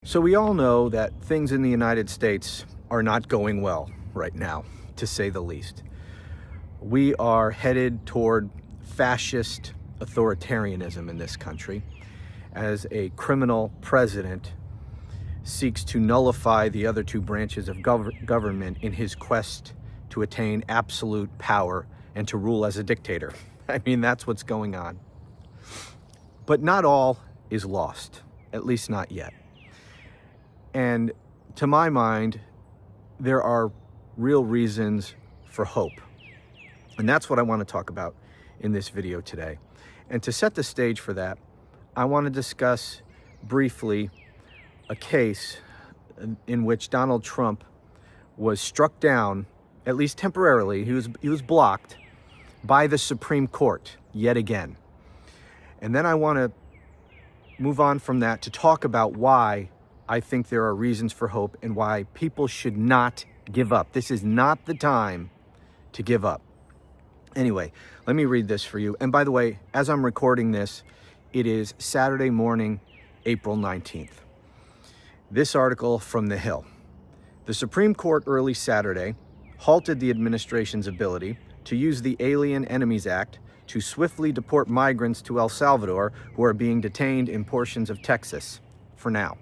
So we all know that things in the United States are not going well right now, to say the least. We are headed toward fascist authoritarianism in this country as a criminal president seeks to nullify the other two branches of government in his quest to attain absolute power and to rule as a dictator. I mean, that's what's going on. But not all is lost, at least not yet. And to my mind, there are real reasons for hope. And that's what I want to talk about in this video today. And to set the stage for that, I want to discuss briefly a case in which Donald Trump was struck down, at least temporarily. He was blocked by the Supreme Court yet again. And then I want to move on from that to talk about why I think there are reasons for hope and why people should not give up. This is not the time to give up. Anyway, let me read this for you. And by the way, as I'm recording this, it is Saturday morning, April 19th. This article from The Hill. The Supreme Court early Saturday halted the administration's ability to use the Alien Enemies Act to swiftly deport migrants to El Salvador who are being detained in portions of Texas for now.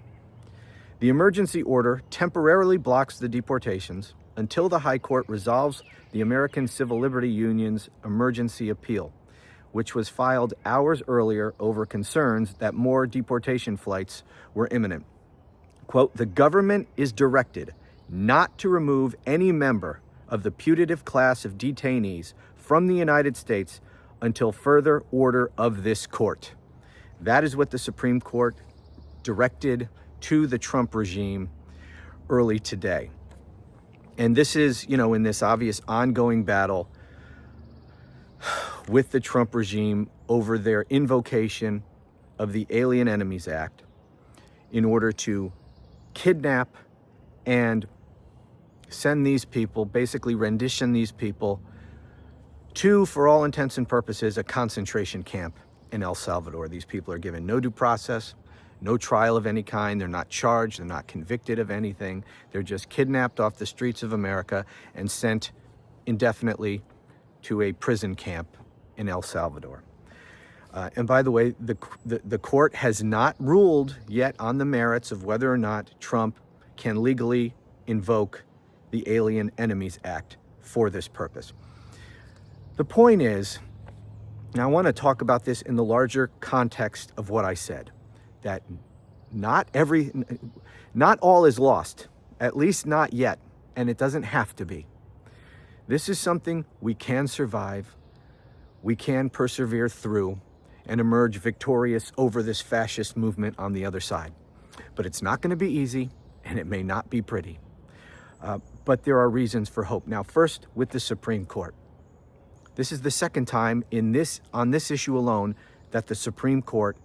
The emergency order temporarily blocks the deportations until the High Court resolves the American Civil Liberty Union's emergency appeal, which was filed hours earlier over concerns that more deportation flights were imminent. Quote, "The government is directed not to remove any member of the putative class of detainees from the United States until further order of this court." That is what the Supreme Court directed to the Trump regime early today. And this is, in this obvious ongoing battle with the Trump regime over their invocation of the Alien Enemies Act in order to kidnap and send these people, basically rendition these people to, for all intents and purposes, a concentration camp in El Salvador. These people are given no due process, no trial of any kind. They're not charged. They're not convicted of anything. They're just kidnapped off the streets of America and sent indefinitely to a prison camp in El Salvador. And by the way, the court has not ruled yet on the merits of whether or not Trump can legally invoke the Alien Enemies Act for this purpose. The point is, and I want to talk about this in the larger context of what I said, that not all is lost, at least not yet, and it doesn't have to be. This is something we can survive, we can persevere through, and emerge victorious over this fascist movement on the other side. But it's not going to be easy, and it may not be pretty. But there are reasons for hope. Now, first, with the Supreme Court. This is the second time on this issue alone that the Supreme Court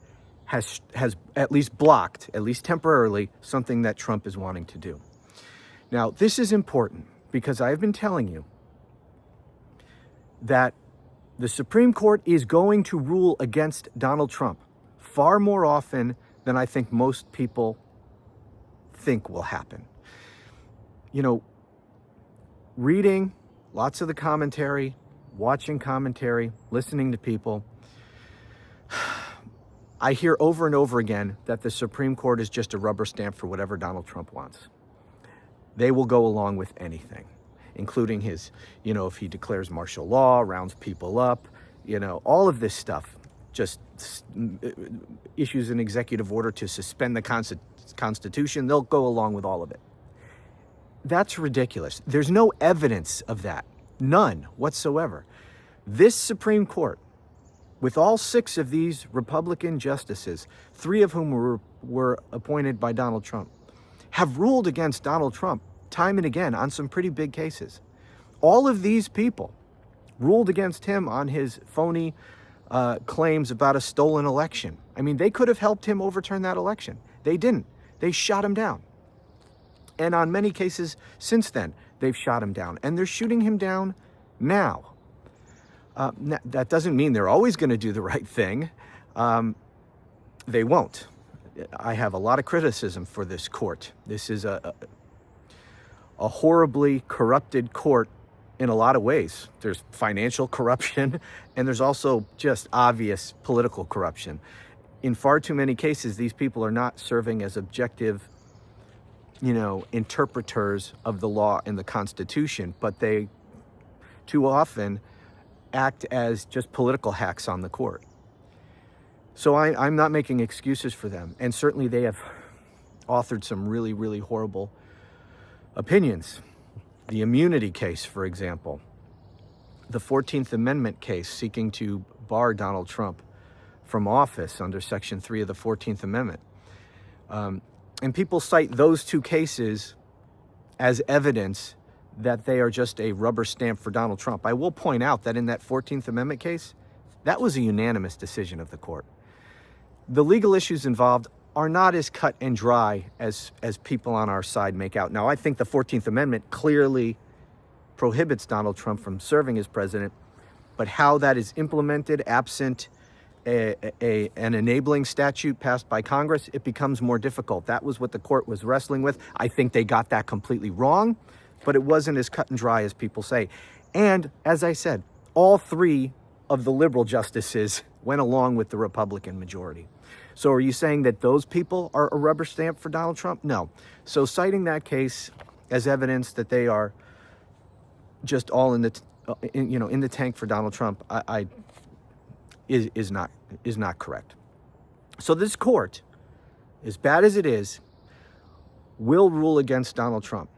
has at least blocked, at least temporarily, something that Trump is wanting to do. Now, this is important because I've been telling you that the Supreme Court is going to rule against Donald Trump far more often than I think most people think will happen. Reading lots of the commentary, watching commentary, listening to people, I hear over and over again that the Supreme Court is just a rubber stamp for whatever Donald Trump wants. They will go along with anything, including his, if he declares martial law, rounds people up, all of this stuff, just issues an executive order to suspend the Constitution. They'll go along with all of it. That's ridiculous. There's no evidence of that. None whatsoever. This Supreme Court, with all 6 of these Republican justices, 3 of whom were appointed by Donald Trump, have ruled against Donald Trump time and again on some pretty big cases. All of these people ruled against him on his phony claims about a stolen election. I mean, they could have helped him overturn that election. They didn't. They shot him down. And on many cases since then, they've shot him down. And they're shooting him down now. That doesn't mean they're always going to do the right thing. They won't. I have a lot of criticism for this court. This is a horribly corrupted court in a lot of ways. There's financial corruption, and there's also just obvious political corruption. In far too many cases, these people are not serving as objective, interpreters of the law and the Constitution, but they too often act as just political hacks on the court. So I'm not making excuses for them. And certainly they have authored some really, really horrible opinions. The immunity case, for example, the 14th Amendment case seeking to bar Donald Trump from office under Section 3 of the 14th Amendment. And people cite those two cases as evidence that they are just a rubber stamp for Donald Trump. I will point out that in that 14th Amendment case, that was a unanimous decision of the court. The legal issues involved are not as cut and dry as people on our side make out. Now, I think the 14th Amendment clearly prohibits Donald Trump from serving as president, but how that is implemented absent an enabling statute passed by Congress, it becomes more difficult. That was what the court was wrestling with. I think they got that completely wrong, but it wasn't as cut and dry as people say. And as I said, all three of the liberal justices went along with the Republican majority. So are you saying that those people are a rubber stamp for Donald Trump? No. So citing that case as evidence that they are just all in the tank for Donald Trump, is not correct. So this court, as bad as it is, will rule against Donald Trump.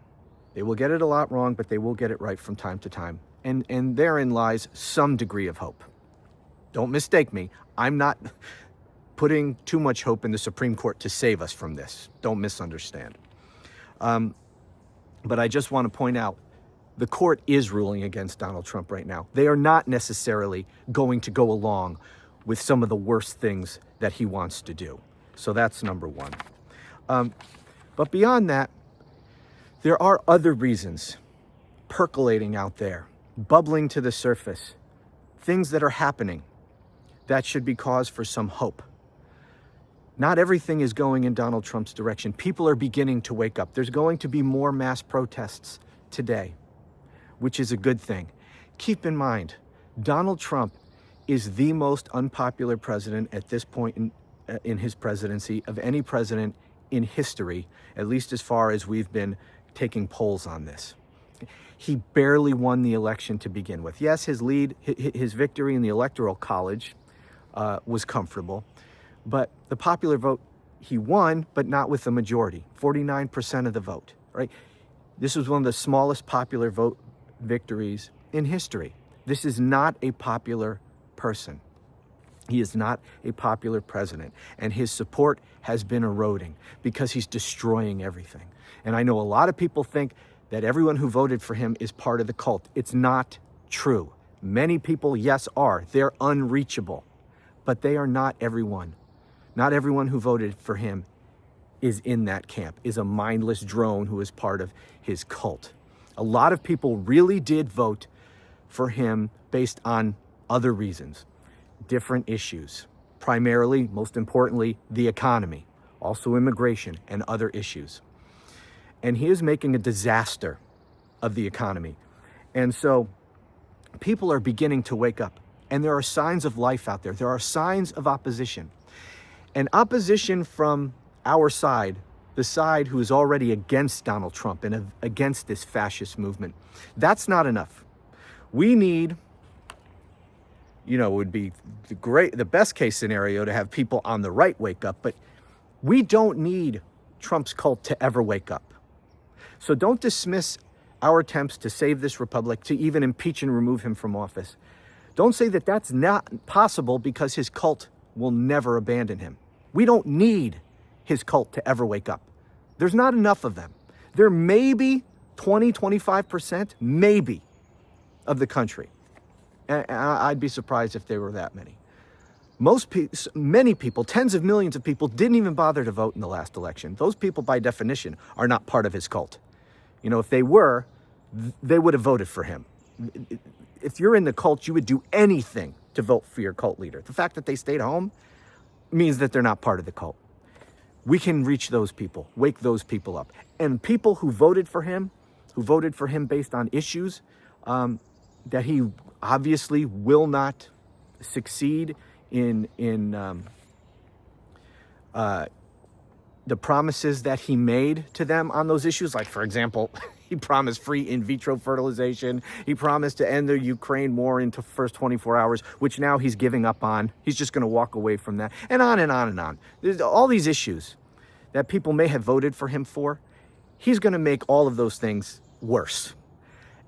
They will get it a lot wrong, but they will get it right from time to time. And therein lies some degree of hope. Don't mistake me. I'm not putting too much hope in the Supreme Court to save us from this. Don't misunderstand. But I just want to point out, the court is ruling against Donald Trump right now. They are not necessarily going to go along with some of the worst things that he wants to do. So that's number one. But beyond that, there are other reasons percolating out there, bubbling to the surface, things that are happening that should be cause for some hope. Not everything is going in Donald Trump's direction. People are beginning to wake up. There's going to be more mass protests today, which is a good thing. Keep in mind, Donald Trump is the most unpopular president at this point in his presidency of any president in history, at least as far as we've been taking polls on this. He barely won the election to begin with. Yes, his victory in the Electoral College was comfortable, but the popular vote, he won, but not with the majority, 49% of the vote, right? This was one of the smallest popular vote victories in history. This is not a popular person. He is not a popular president, and his support has been eroding because he's destroying everything. And I know a lot of people think that everyone who voted for him is part of the cult. It's not true. Many people, yes, are. They're unreachable, but they are not everyone. Not everyone who voted for him is in that camp, is a mindless drone who is part of his cult. A lot of people really did vote for him based on other reasons, different issues, primarily, most importantly, the economy, also immigration and other issues. And he is making a disaster of the economy. And so people are beginning to wake up, and there are signs of life out there. There are signs of opposition. And opposition from our side, the side who is already against Donald Trump and against this fascist movement, that's not enough. We need, it would be the best case scenario to have people on the right wake up, but we don't need Trump's cult to ever wake up. So don't dismiss our attempts to save this republic, to even impeach and remove him from office. Don't say that that's not possible because his cult will never abandon him. We don't need his cult to ever wake up. There's not enough of them. There may be 20, 25%, maybe, of the country. And I'd be surprised if there were that many. Many people, tens of millions of people, didn't even bother to vote in the last election. Those people, by definition, are not part of his cult. If they were, they would have voted for him. If you're in the cult, you would do anything to vote for your cult leader. The fact that they stayed home means that they're not part of the cult. We can reach those people, wake those people up. And people who voted for him based on issues that he obviously will not succeed in the promises that he made to them on those issues. Like, for example, he promised free in vitro fertilization. He promised to end the Ukraine war in the first 24 hours, which now he's giving up on. He's just going to walk away from that, and on and on and on. There's all these issues that people may have voted for him for. He's going to make all of those things worse.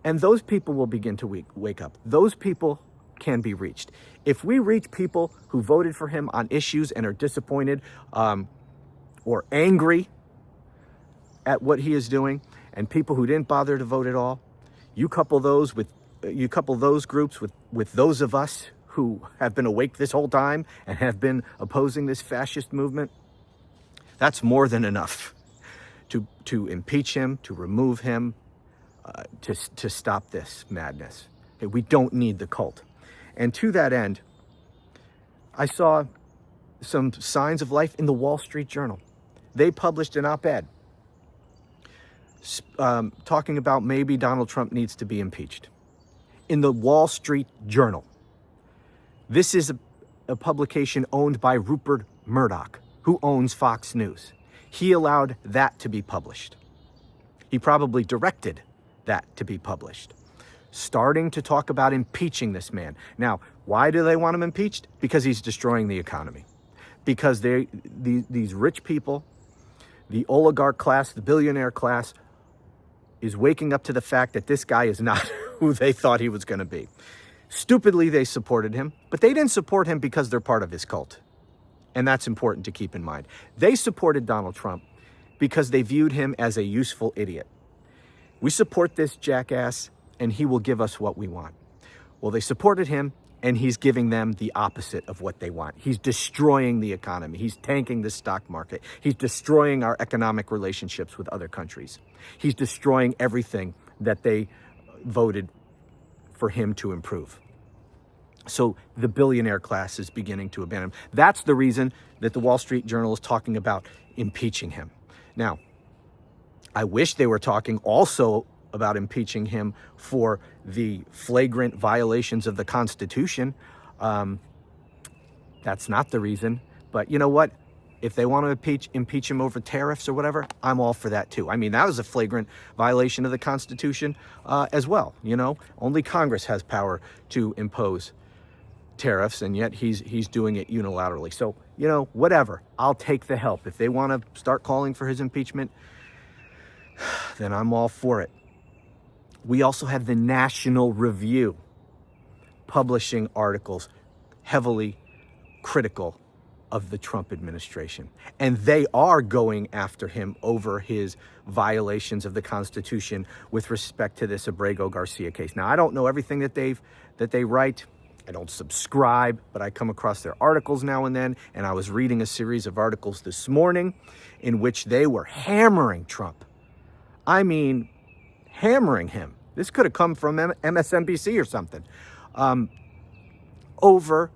And those people will begin to wake up. Those people can be reached. If we reach people who voted for him on issues and are disappointed or angry at what he is doing, and people who didn't bother to vote at all, you couple those groups with those of us who have been awake this whole time and have been opposing this fascist movement, that's more than enough to impeach him, to remove him, to stop this madness. We don't need the cult. And to that end, I saw some signs of life in the Wall Street Journal. They published an op-ed talking about maybe Donald Trump needs to be impeached. In the Wall Street Journal. This is a publication owned by Rupert Murdoch, who owns Fox News. He allowed that to be published. He probably directed that to be published. Starting to talk about impeaching this man. Now, why do they want him impeached? Because he's destroying the economy. Because these rich people, the oligarch class, the billionaire class, is waking up to the fact that this guy is not who they thought he was going to be. Stupidly, they supported him, but they didn't support him because they're part of his cult. And that's important to keep in mind. They supported Donald Trump because they viewed him as a useful idiot. We support this jackass, and he will give us what we want. Well, they supported him, and he's giving them the opposite of what they want. He's destroying the economy. He's tanking the stock market. He's destroying our economic relationships with other countries. He's destroying everything that they voted for him to improve. So the billionaire class is beginning to abandon him. That's the reason that the Wall Street Journal is talking about impeaching him. Now, I wish they were talking also about impeaching him for the flagrant violations of the Constitution. That's not the reason. But you know what? If they want to impeach him over tariffs or whatever, I'm all for that too. I mean, that was a flagrant violation of the Constitution as well. You know, only Congress has power to impose tariffs, and yet he's doing it unilaterally. So, you know, whatever. I'll take the help. If they want to start calling for his impeachment, then I'm all for it. We also have the National Review publishing articles heavily critical of the Trump administration. And they are going after him over his violations of the Constitution with respect to this Abrego Garcia case. Now, I don't know everything that they write. I don't subscribe, but I come across their articles now and then. And I was reading a series of articles this morning in which they were hammering Trump. I mean, hammering him. This could have come from MSNBC or something. Over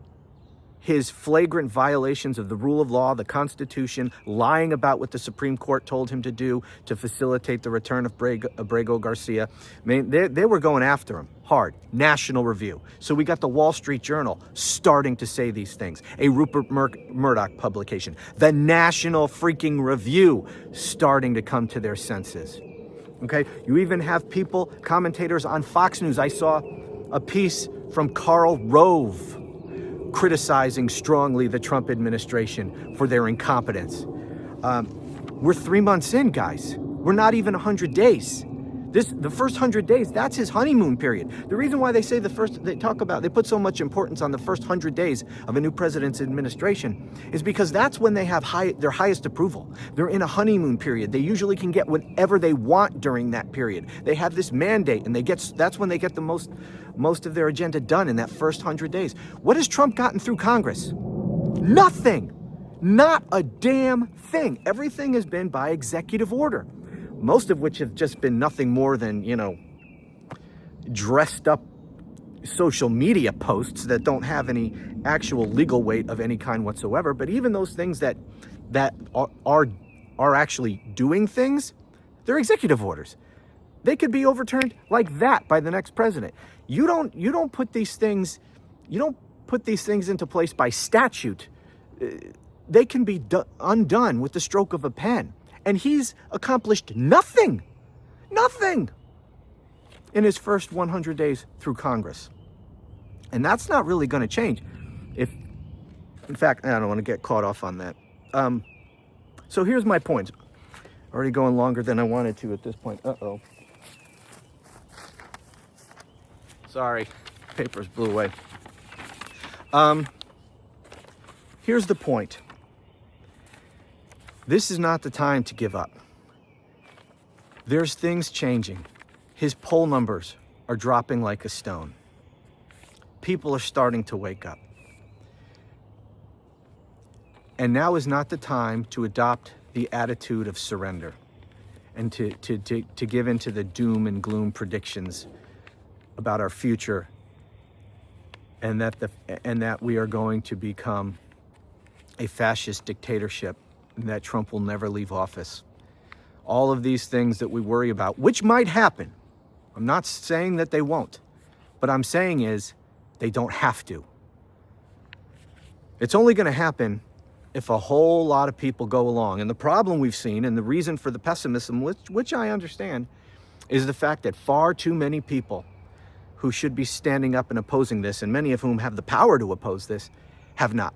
his flagrant violations of the rule of law, the Constitution, lying about what the Supreme Court told him to do to facilitate the return of Abrego Garcia. I mean, they were going after him hard. National Review. So we got the Wall Street Journal starting to say these things. A Rupert Murdoch publication. The National freaking Review starting to come to their senses. Okay? You even have people, commentators on Fox News. I saw a piece from Karl Rove criticizing strongly the Trump administration for their incompetence. We're 3 months in, guys. We're not even 100 days. The first 100 days, that's his honeymoon period. The reason why they say they put so much importance on the first 100 days of a new president's administration is because that's when they have their highest approval. They're in a honeymoon period. They usually can get whatever they want during that period. They have this mandate, and that's when they get the most of their agenda done in that first 100 days. What has Trump gotten through Congress? Nothing. Not a damn thing. Everything has been by executive order. Most of which have just been nothing more than, you know, dressed up social media posts that don't have any actual legal weight of any kind whatsoever. But even those things that that are actually doing things, they're executive orders. They could be overturned like that by the next president. You don't put these things into place by statute. They can be undone with the stroke of a pen. And he's accomplished nothing in his first 100 days through Congress. And that's not really going to change. In fact, I don't want to get caught off on that. So here's my points. Already going longer than I wanted to at this point. Uh-oh. Sorry, papers blew away. Here's the point. This is not the time to give up. There's things changing. His poll numbers are dropping like a stone. People are starting to wake up. And now is not the time to adopt the attitude of surrender and to give in to the doom and gloom predictions about our future, and that we are going to become a fascist dictatorship and that Trump will never leave office. All of these things that we worry about, which might happen. I'm not saying that they won't, but I'm saying is they don't have to. It's only going to happen if a whole lot of people go along. And the problem we've seen, and the reason for the pessimism, which I understand, is the fact that far too many people who should be standing up and opposing this, and many of whom have the power to oppose this, have not.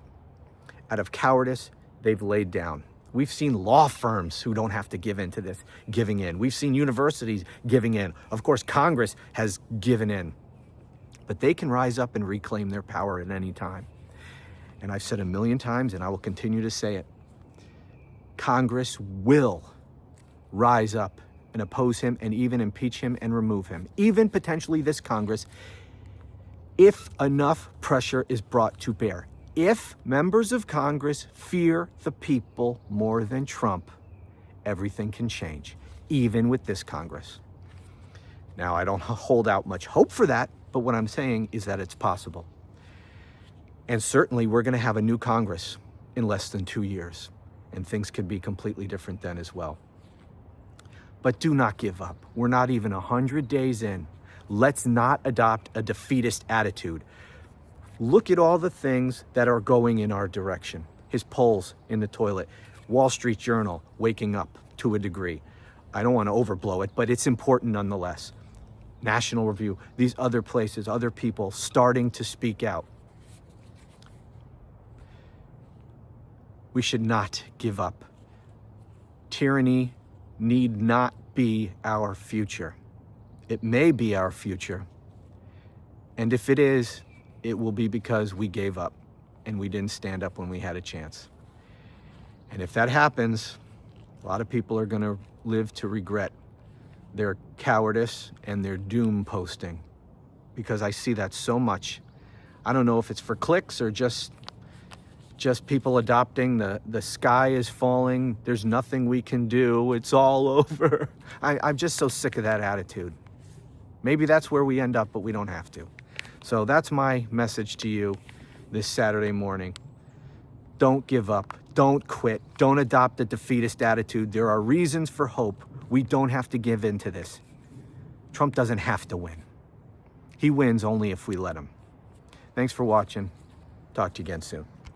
Out of cowardice, they've laid down. We've seen law firms who don't have to give in to this, giving in. We've seen universities giving in. Of course, Congress has given in. But they can rise up and reclaim their power at any time. And I've said a million times, and I will continue to say it. Congress will rise up and oppose him and even impeach him and remove him, even potentially this Congress, if enough pressure is brought to bear. If members of Congress fear the people more than Trump, everything can change, even with this Congress. Now, I don't hold out much hope for that, but what I'm saying is that it's possible. And certainly we're going to have a new Congress in less than 2 years, and things could be completely different then as well. But do not give up. We're not even 100 days in. Let's not adopt a defeatist attitude. Look at all the things that are going in our direction. His polls in the toilet. Wall Street Journal waking up to a degree. I don't want to overblow it, but it's important nonetheless. National Review, these other places, other people starting to speak out. We should not give up. Tyranny need not be our future. It may be our future. And if it is, it will be because we gave up and we didn't stand up when we had a chance. And if that happens, a lot of people are going to live to regret their cowardice and their doom posting, because I see that so much. I don't know if it's for clicks or just people adopting the sky is falling, there's nothing we can do, it's all over. I'm just so sick of that attitude. Maybe that's where we end up, but we don't have to. So that's my message to you this Saturday morning. Don't give up. Don't quit. Don't adopt a defeatist attitude. There are reasons for hope. We don't have to give in to this. Trump doesn't have to win. He wins only if we let him. Thanks for watching. Talk to you again soon.